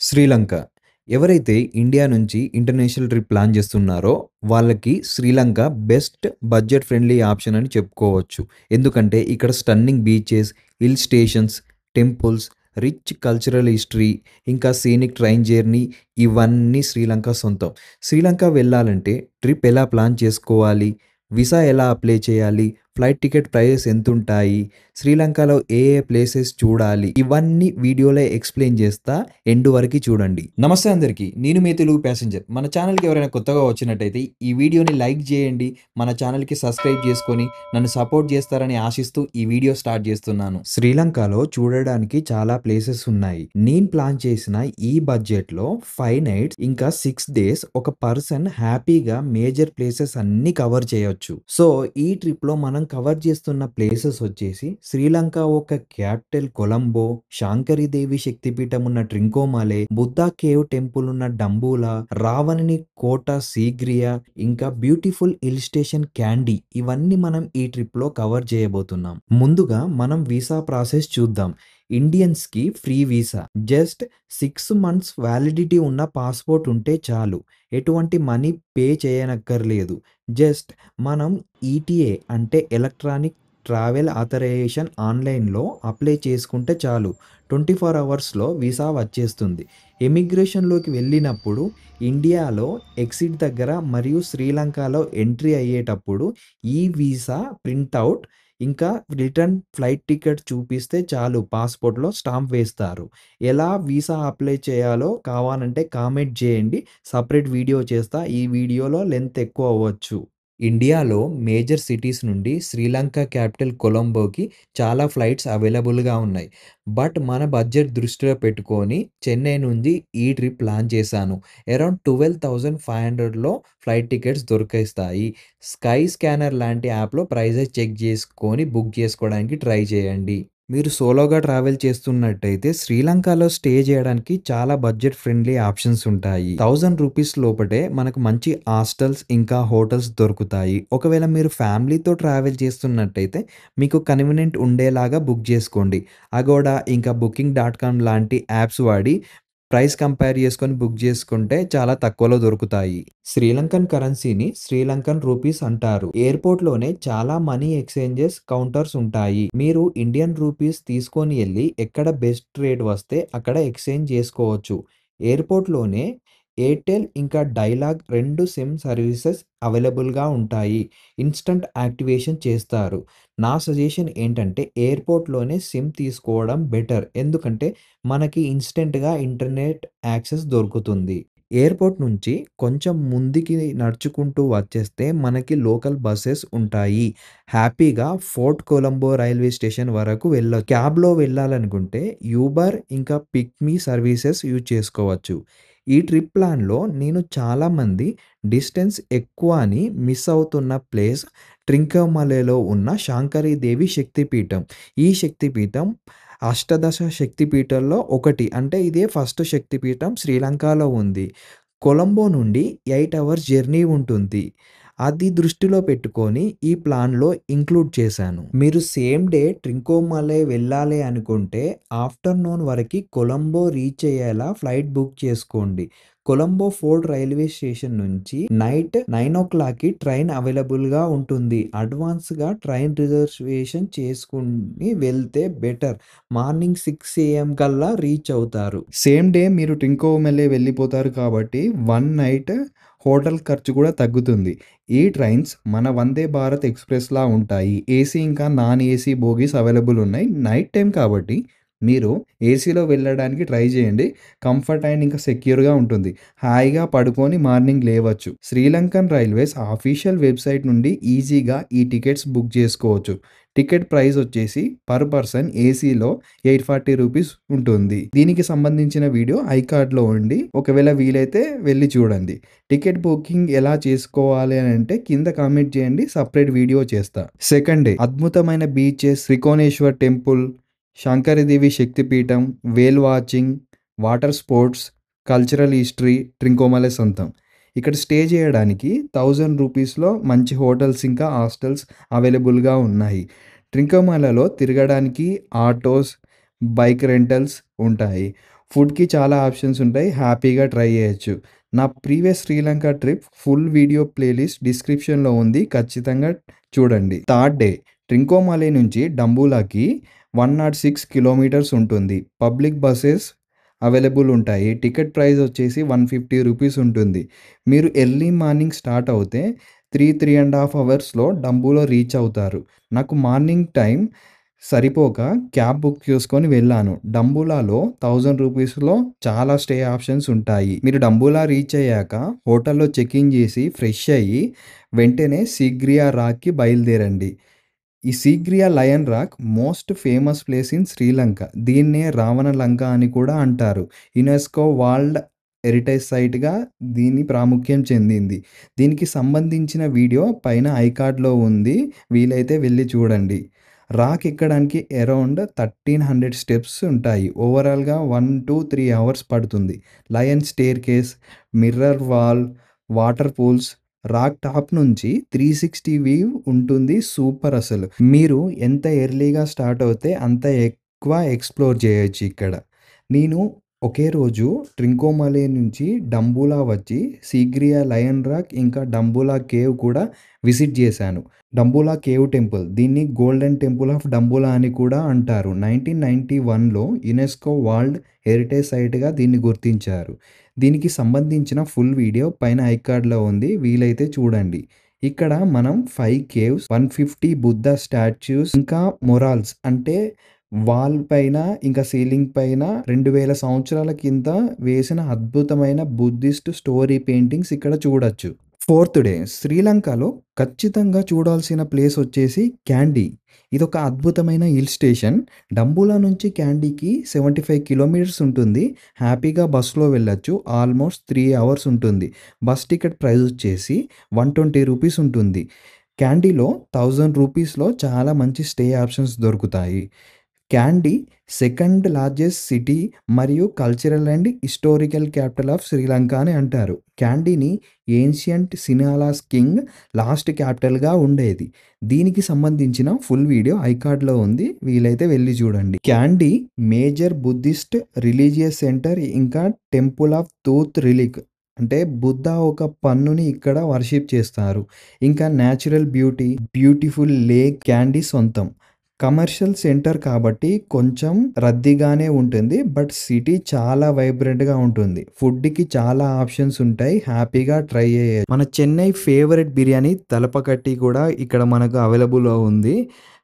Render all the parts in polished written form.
శ్రీలంక. ఎవరైతే ఇండియా నుంచి international trip plan చేస్తున్నారో, వాళ్ళకి Sri Lanka best budget friendly option అని చెప్పుకోవచ్చు. ఎందుకంటే ఇక్కడ stunning beaches, hill stations, temples, rich cultural history, ఇంకా సీనిక్ ట్రైన్ జర్నీ ఇవన్నీ శ్రీలంక సొంతం. శ్రీలంక వెళ్ళాలంటే ట్రిప్ ఎలా ప్లాన్ చేసుకోవాలి? వీసా ఎలా అప్లై చేయాలి? ఫ్లైట్ టికెట్ ప్రైసెస్ ఎంతుంటాయి? శ్రీలంకలో ఏ ఏ ప్లేసెస్ చూడాలి? ఇవన్నీ వీడియోలో ఎక్స్‌ప్లెయిన్ చేస్తా. ఎండ్ వరకి చూడండి. నమస్తే అందరికీ. నేను మీ తెలుగు ప్యాసింజర్. మన ఛానల్‌కి ఎవరైనా కొత్తగా వచ్చినట్టయితే ఈ వీడియోని లైక్ చేయండి. మన ఛానల్‌కి సబ్స్క్రైబ్ చేసుకొని నన్ను సపోర్ట్ చేస్తారని ఆశిస్తూ ఈ వీడియో స్టార్ట్ చేస్తున్నాను. శ్రీలంకలో చూడడానికి చాలా ప్లేసెస్ ఉన్నాయి. నేను ప్లాన్ చేసిన ఈ బడ్జెట్‌లో 5 నైట్స్ ఇంకా 6 డేస్ ఒక పర్సన్ హ్యాపీగా మేజర్ ప్లేసెస్ అన్నీ కవర్ చేయొచ్చు. సో ఈ ట్రిప్‌లో మనం కవర్ చేస్తున్న ప్లేసెస్ వచ్చేసి శ్రీలంక ఒక క్యాపిటల్ కొలంబో, శాంకరీదేవి శక్తిపీఠం ఉన్న ట్రింకోమాలే, బుద్ధా కేవ్ టెంపుల్ ఉన్న డంబూలా, రావణుని కోట సీగ్రియా, ఇంకా బ్యూటిఫుల్ హిల్ స్టేషన్ క్యాండీ ఇవన్నీ మనం ఈ ట్రిప్ లో కవర్ చేయబోతున్నాం. ముందుగా మనం వీసా ప్రాసెస్ చూద్దాం. ఇండియన్స్ కి free visa. Just 6 months validity ఉన్న పాస్పోర్ట్ ఉంటే చాలు. ఎటువంటి మనీ పే చేయనక్కర్లేదు. జస్ట్ మనం ఈటీఏ అంటే ఎలక్ట్రానిక్ ట్రావెల్ ఆథరైజేషన్ ఆన్లైన్లో అప్లై చేసుకుంటే చాలు. 24 అవర్స్లో వీసా వచ్చేస్తుంది. ఎమిగ్రేషన్లోకి వెళ్ళినప్పుడు ఇండియాలో ఎగ్జిట్ దగ్గర మరియు శ్రీలంకలో ఎంట్రీ అయ్యేటప్పుడు ఈ వీసా ప్రింట్అవుట్ ఇంకా రిటర్న్ ఫ్లైట్ టికెట్ చూపిస్తే చాలు, పాస్పోర్ట్లో స్టాంప్ వేస్తారు. ఎలా వీసా అప్లై చేయాలో కావాలంటే కామెంట్ చేయండి, సపరేట్ వీడియో చేస్తా. ఈ వీడియోలో లెంత్ ఎక్కువ అవ్వచ్చు. ఇండియాలో మేజర్ సిటీస్ నుండి శ్రీలంక క్యాపిటల్ కొలంబోకి చాలా ఫ్లైట్స్ అవైలబుల్గా ఉన్నాయి. బట్ మన బడ్జెట్ దృష్టిలో పెట్టుకొని చెన్నై నుండి ఈ ట్రిప్ ప్లాన్ చేశాను. అరౌండ్ 12,500లో ఫ్లైట్ టికెట్స్ దొరికేస్తాయి. స్కై స్కానర్ లాంటి యాప్లో ప్రైజెస్ చెక్ చేసుకొని బుక్ చేసుకోవడానికి ట్రై చేయండి. మీరు సోలోగా ట్రావెల్ చేస్తున్నట్టయితే శ్రీలంకలో స్టే చేయడానికి చాలా బడ్జెట్ ఫ్రెండ్లీ ఆప్షన్స్ ఉంటాయి. 1000 రూపీస్ లోపటే మనకు మంచి హాస్టల్స్ ఇంకా హోటల్స్ దొరుకుతాయి. ఒకవేళ మీరు ఫ్యామిలీతో ట్రావెల్ చేస్తున్నట్టయితే మీకు కన్వీనియంట్ ఉండేలాగా బుక్ చేసుకోండి. అగోడా ఇంకా booking.com లాంటి యాప్స్ వాడి ప్రైస్ కంపేర్ చేసుకొని బుక్ చేసుకుంటే చాలా తక్కువలో దొరుకుతాయి. శ్రీలంకన్ కరెన్సీని శ్రీలంకన్ రూపీస్ అంటారు. ఎయిర్పోర్ట్లోనే చాలా మనీ ఎక్స్చేంజెస్ కౌంటర్స్ ఉంటాయి. మీరు ఇండియన్ రూపీస్ తీసుకొని వెళ్ళి ఎక్కడ బెస్ట్ రేట్ వస్తే అక్కడ ఎక్స్చేంజ్ చేసుకోవచ్చు. ఎయిర్పోర్ట్లోనే ఎయిర్టెల్ ఇంకా డైలాగ్ 2 సిమ్ సర్వీసెస్ అవైలబుల్గా ఉంటాయి. ఇన్స్టంట్ యాక్టివేషన్ చేస్తారు. నా సజెషన్ ఏంటంటే ఎయిర్పోర్ట్లోనే సిమ్ తీసుకోవడం బెటర్. ఎందుకంటే మనకి ఇన్స్టెంట్గా ఇంటర్నెట్ యాక్సెస్ దొరుకుతుంది. ఎయిర్పోర్ట్ నుంచి కొంచెం ముందుకి నడుచుకుంటూ వచ్చేస్తే మనకి లోకల్ బస్సెస్ ఉంటాయి. హ్యాపీగా ఫోర్ట్ కొలంబో రైల్వే స్టేషన్ వరకు వెళ్ళొచ్చు. క్యాబ్లో వెళ్ళాలనుకుంటే యూబర్ ఇంకా పిక్‌మీ సర్వీసెస్ యూజ్ చేసుకోవచ్చు. ఈ ట్రిప్ ప్లాన్‌లో నేను చాలామంది డిస్టెన్స్ ఎక్కువ అని మిస్ అవుతున్న ప్లేస్ ట్రింకోమలేలో ఉన్న శాంకరీదేవి శక్తిపీఠం. ఈ శక్తిపీఠం అష్టాదశ శక్తిపీఠాల్లో ఒకటి. అంటే ఇదే ఫస్ట్ శక్తిపీఠం శ్రీలంకలో ఉంది. కొలంబో నుండి 8 అవర్స్ జర్నీ ఉంటుంది. అది దృష్టిలో పెట్టుకొని ఈ ప్లాన్‌లో ఇంక్లూడ్ చేశాను. మీరు సేమ్ డే ట్రింకోమలై వెళ్ళాలి అనుకుంటే ఆఫ్టర్‌నూన్ వరకి కొలంబో రీచ్ అయ్యేలా ఫ్లైట్ బుక్ చేసుకోండి. కొలంబో ఫోర్ట్ రైల్వే స్టేషన్ నుంచి నైట్ 9:00కి ట్రైన్ అవైలబుల్‌గా ఉంటుంది. అడ్వాన్స్‌గా ట్రైన్ రిజర్వేషన్ చేసుకొని వెళ్తే బెటర్. మార్నింగ్ 6 AM కల్లా రీచ్ అవుతారు. సేమ్ డే మీరు ట్రింకోమలై వెళ్ళిపోతారు కాబట్టి 1 నైట్ హోటల్ ఖర్చు కూడా తగ్గుతుంది. ఈ ట్రైన్స్ మన వందే భారత్ ఎక్స్‌ప్రెస్‌లా ఉంటాయి. ఏసీ ఇంకా నాన్ ఏసీ బోగీస్ అవైలబుల్ ఉన్నాయి. నైట్ టైమ్ కాబట్టి మీరు ఏసీలో వెళ్ళడానికి ట్రై చేయండి. కంఫర్ట్ అండ్ ఇంకా సెక్యూర్‌గా ఉంటుంది. హాయిగా పడుకొని మార్నింగ్ లేవచ్చు. శ్రీలంకన్ రైల్వేస్ ఆఫీషియల్ వెబ్‌సైట్ నుండి ఈజీగా ఈ టికెట్స్ బుక్ చేసుకోవచ్చు. టికెట్ ప్రైస్ వచ్చేసి పర్ పర్సన్ ఏసీలో 840 రూపీస్ ఉంటుంది. దీనికి సంబంధించిన వీడియో ఐకార్డ్‌లో ఉంది. ఒకవేళ వీలైతే వెళ్లి చూడండి. టికెట్ బుకింగ్ ఎలా చేసుకోవాలి అని అంటే కింద కామెంట్ చేయండి, సపరేట్ వీడియో చేస్తా. సెకండ్ డే అద్భుతమైన బీచెస్, త్రికోణేశ్వర్ టెంపుల్, శంకరదేవి శక్తిపీఠం, whale watching, water sports, cultural history Trincomalee సొంతం. ఇక్కడ స్టే చేయడానికి 1000 రూపీస్‌లో మంచి హోటల్స్ ఇంకా హాస్టల్స్ అవైలబుల్‌గా ఉన్నాయి. ట్రింకోమలలో తిరగడానికి ఆటోస్, బైక్ రెంటల్స్ ఉంటాయి. ఫుడ్‌కి చాలా ఆప్షన్స్ ఉంటాయి. హ్యాపీగా ట్రై చేయొచ్చు. నా previous Sri Lanka trip full video playlist డిస్క్రిప్షన్‌లో ఉంది. ఖచ్చితంగా చూడండి. థర్డ్ డే ట్రింకోమాలై నుంచి డంబూలాకి 106 కిలోమీటర్స్ ఉంటుంది. పబ్లిక్ బసెస్ అవైలబుల్ ఉంటాయి. టికెట్ ప్రైస్ వచ్చేసి ₹150 ఉంటుంది. మీరు ఎర్లీ మార్నింగ్ స్టార్ట్ అవుతే 3.5 అవర్స్‌లో డంబూలో రీచ్ అవుతారు. నాకు మార్నింగ్ టైం సరిపోక క్యాబ్ బుక్ చేసుకొని వెళ్ళాను. డంబూలాలో ₹1000లో చాలా స్టే ఆప్షన్స్ ఉంటాయి. మీరు డంబూలా రీచ్ అయ్యాక హోటల్‌లో చెక్ ఇన్ చేసి ఫ్రెష్ అయ్యి వెంటనే సీగ్రియా రాక్‌కి బయలుదేరండి. ఈ Sigiriya lion rock most famous place in Sri Lanka. దీన్నే రావణ లంక అని కూడా అంటారు. యునెస్కో వరల్డ్ హెరిటేజ్ సైట్‌గా దీని ప్రాముఖ్యం చెందింది. దీనికి సంబంధించిన వీడియో పైన ఐకార్డ్‌లో ఉంది. వీలైతే వెళ్లి చూడండి. రాక్ ఎక్కడానికి అరౌండ్ 1300 స్టెప్స్ ఉంటాయి. ఓవరాల్‌గా 1-3 అవర్స్ పడుతుంది. Lion staircase, mirror wall, water pools, rock top నుంచి 360 వ్యూ ఉంటుంది. సూపర్ అసలు. మీరు ఎంత ఎర్లీగా స్టార్ట్ అవుతే అంత ఎక్కువ ఎక్స్‌ప్లోర్ చేయొచ్చు ఇక్కడ. నేను ఒకే రోజు ట్రింకోమాలై నుంచి డంబూలా వచ్చి సీగ్రియా లయన్ రాక్ ఇంకా డంబూలా కేవ్ కూడా విజిట్ చేశాను. డంబూలా కేవ్ టెంపుల్ దీన్ని గోల్డెన్ టెంపుల్ ఆఫ్ డంబూలా అని కూడా అంటారు. 1991లో యునెస్కో వరల్డ్ హెరిటేజ్ సైట్‌గా దీన్ని గుర్తించారు. దీనికి సంబంధించిన ఫుల్ వీడియో పైన ఐకార్డ్‌లో ఉంది. వీలైతే చూడండి. ఇక్కడ మనం 5 కేవ్స్, 150 బుద్ధ స్టాచ్యూస్ ఇంకా మొరాల్స్ అంటే వాల్ పైన ఇంకా సీలింగ్ పైన 2000 సంవత్సరాల కింద వేసిన అద్భుతమైన బుద్ధిస్ట్ స్టోరీ పెయింటింగ్స్ ఇక్కడ చూడొచ్చు. ఫోర్త్ డే శ్రీలంకలో ఖచ్చితంగా చూడాల్సిన ప్లేస్ వచ్చేసి క్యాండీ. ఇదొక అద్భుతమైన హిల్ స్టేషన్. డంబూలా నుంచి క్యాండీకి 75 కిలోమీటర్స్ ఉంటుంది. హ్యాపీగా బస్సులో వెళ్ళొచ్చు. ఆల్మోస్ట్ 3 అవర్స్ ఉంటుంది. బస్ టికెట్ ప్రైస్ వచ్చేసి ₹120 ఉంటుంది. క్యాండీలో ₹1000లో చాలా మంచి స్టే ఆప్షన్స్ దొరుకుతాయి. క్యాండీ సెకండ్ లార్జెస్ట్ సిటీ మరియు cultural and historical capital of Sri Lanka అని అంటారు. క్యాండీని ఏన్షియంట్ సినాలాస్ కింగ్ లాస్ట్ క్యాపిటల్‌గా ఉండేది. దీనికి సంబంధించిన ఫుల్ వీడియో ఐకార్డ్‌లో ఉంది. వీలైతే వెళ్లి చూడండి. Candy major Buddhist religious centre ఇంకా టెంపుల్ ఆఫ్ టూత్ రిలిక్ అంటే బుద్ధ ఒక పన్నుని ఇక్కడ వర్షిప్ చేస్తారు. ఇంకా natural beauty, beautiful lake candy సొంతం. కమర్షియల్ సెంటర్ కాబట్టి కొంచెం రద్దీగానే ఉంటుంది. బట్ సిటీ చాలా వైబ్రెంట్‌గా ఉంటుంది. ఫుడ్‌కి చాలా ఆప్షన్స్ ఉంటాయి. హ్యాపీగా ట్రై చేయొచ్చు. మన చెన్నై ఫేవరెట్ బిర్యానీ తలపకట్టి కూడా ఇక్కడ మనకు అవైలబుల్‌లో ఉంది.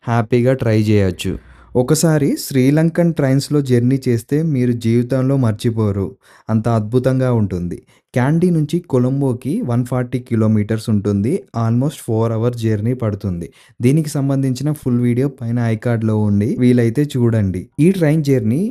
హ్యాపీగా ట్రై చేయొచ్చు. ఒకసారి శ్రీలంకన్ ట్రైన్స్‌లో జర్నీ చేస్తే మీరు జీవితంలో మర్చిపోరు. అంత అద్భుతంగా ఉంటుంది. క్యాండీ నుంచి కొలంబోకి 140 కిలోమీటర్స్ ఉంటుంది. ఆల్మోస్ట్ 4 అవర్స్ జర్నీ పడుతుంది. దీనికి సంబంధించిన ఫుల్ వీడియో పైన ఐకార్డ్‌లో ఉంది. వీలైతే చూడండి. ఈ ట్రైన్ జర్నీ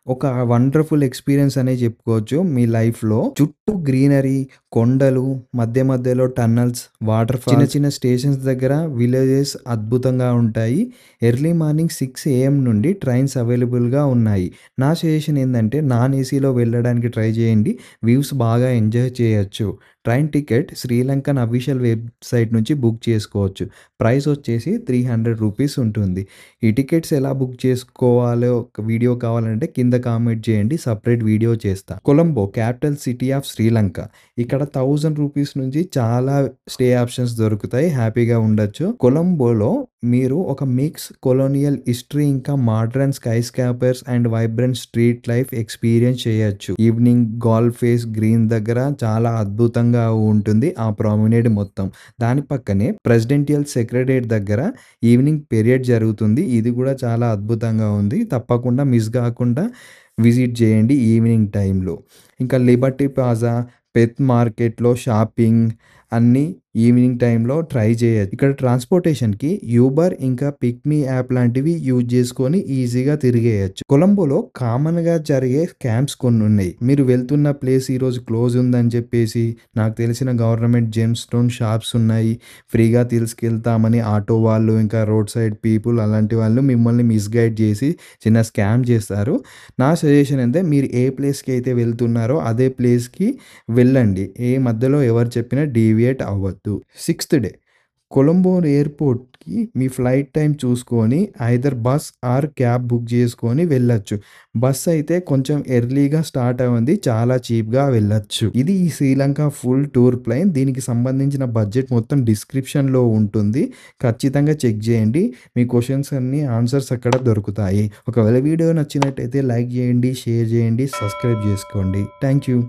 ఒక వండర్‌ఫుల్ ఎక్స్‌పీరియన్స్ అనే చెప్పుకోవచ్చు. మీ లైఫ్‌లో చుట్టూ గ్రీనరీ, కొండలు, మధ్య మధ్యలో టన్నెల్స్, వాటర్ ఫాల్స్, చిన్న చిన్న స్టేషన్స్ దగ్గర విలేజెస్ అద్భుతంగా ఉంటాయి. ఎర్లీ మార్నింగ్ 6 AM నుండి ట్రైన్స్ అవైలబుల్‌గా ఉన్నాయి. నా సజెషన్ ఏందంటే నాన్ ఏసీలో వెళ్ళడానికి ట్రై చేయండి. వ్యూస్ బాగా ఎంజాయ్ చేయొచ్చు. Train ticket Sri Lankan official website నుంచి బుక్ చేసుకోవచ్చు. ప్రైస్ వచ్చేసి ₹300 ఉంటుంది. ఈ టికెట్స్ ఎలా బుక్ చేసుకోవాలో ఒక వీడియో కావాలంటే కింద కామెంట్ చేయండి. సెపరేట్ వీడియో చేస్తా. Colombo capital city of Sri Lanka. ఇక్కడ ₹1000 నుంచి చాలా స్టే ఆప్షన్స్ దొరుకుతాయి. హ్యాపీగా ఉండొచ్చు. కొలంబోలో మీరు ఒక మిక్స్ కొలోనియల్ హిస్టరీ ఇంకా modern sky scrapers and vibrant street life experience చేయొచ్చు. ఈవినింగ్ గాల్ఫ్ ఫేస్ గ్రీన్ దగ్గర చాలా అద్భుతంగా ఉంటుంది ఆ ప్రామినేడ్ మొత్తం. దాని పక్కనే ప్రెసిడెన్షియల్ సెక్రటేరియట్ దగ్గర ఈవినింగ్ పీరియడ్ జరుగుతుంది. ఇది కూడా చాలా అద్భుతంగా ఉంది. తప్పకుండా మిస్ కాకుండా విజిట్ చేయండి ఈవినింగ్ టైంలో. ఇంకా లిబర్టీ ప్లాజా, పెత్ మార్కెట్‌లో షాపింగ్ అన్నీ ఈవినింగ్ టైంలో ట్రై చేయొచ్చు. ఇక్కడ ట్రాన్స్‌పోర్టేషన్‌కి యూబర్ ఇంకా పిక్‌మీ యాప్ లాంటివి యూజ్ చేసుకొని ఈజీగా తిరిగేయొచ్చు. కొలంబోలో కామన్‌గా జరిగే స్కామ్స్ కొన్నున్నాయి. మీరు వెళ్తున్న ప్లేస్ ఈరోజు క్లోజ్ ఉందని చెప్పేసి నాకు తెలిసిన గవర్నమెంట్ జెమ్ స్టోన్ షాప్స్ ఉన్నాయి. ఫ్రీగా తీసుకెళ్తామని ఆటో వాళ్ళు ఇంకా రోడ్ సైడ్ పీపుల్ అలాంటి వాళ్ళు మిమ్మల్ని మిస్‌గైడ్ చేసి చిన్న స్కామ్ చేస్తారు. నా సజెషన్ అంటే మీరు ఏ ప్లేస్‌కి అయితే వెళ్తున్నారో అదే ప్లేస్‌కి వెళ్ళండి. ఏ మధ్యలో ఎవరు చెప్పినా డీవియేట్ అవ్వద్దు. సిక్స్త్ డే కొలంబో ఎయిర్‌పోర్ట్‌కి మీ ఫ్లైట్ టైమ్ చూసుకొని either bus or cab book చేసుకొని వెళ్ళొచ్చు. బస్ అయితే కొంచెం ఎర్లీగా స్టార్ట్ అవుద్ది. చాలా చీప్‌గా వెళ్ళొచ్చు. ఇది ఈ శ్రీలంక ఫుల్ టూర్ ప్లాన్. దీనికి సంబంధించిన బడ్జెట్ మొత్తం డిస్క్రిప్షన్‌లో ఉంటుంది. ఖచ్చితంగా చెక్ చేయండి. మీ క్వెషన్స్ అన్నీ ఆన్సర్స్ అక్కడ దొరుకుతాయి. ఒకవేళ వీడియో నచ్చినట్టయితే లైక్ చేయండి, షేర్ చేయండి, సబ్స్క్రైబ్ చేసుకోండి. Thank you.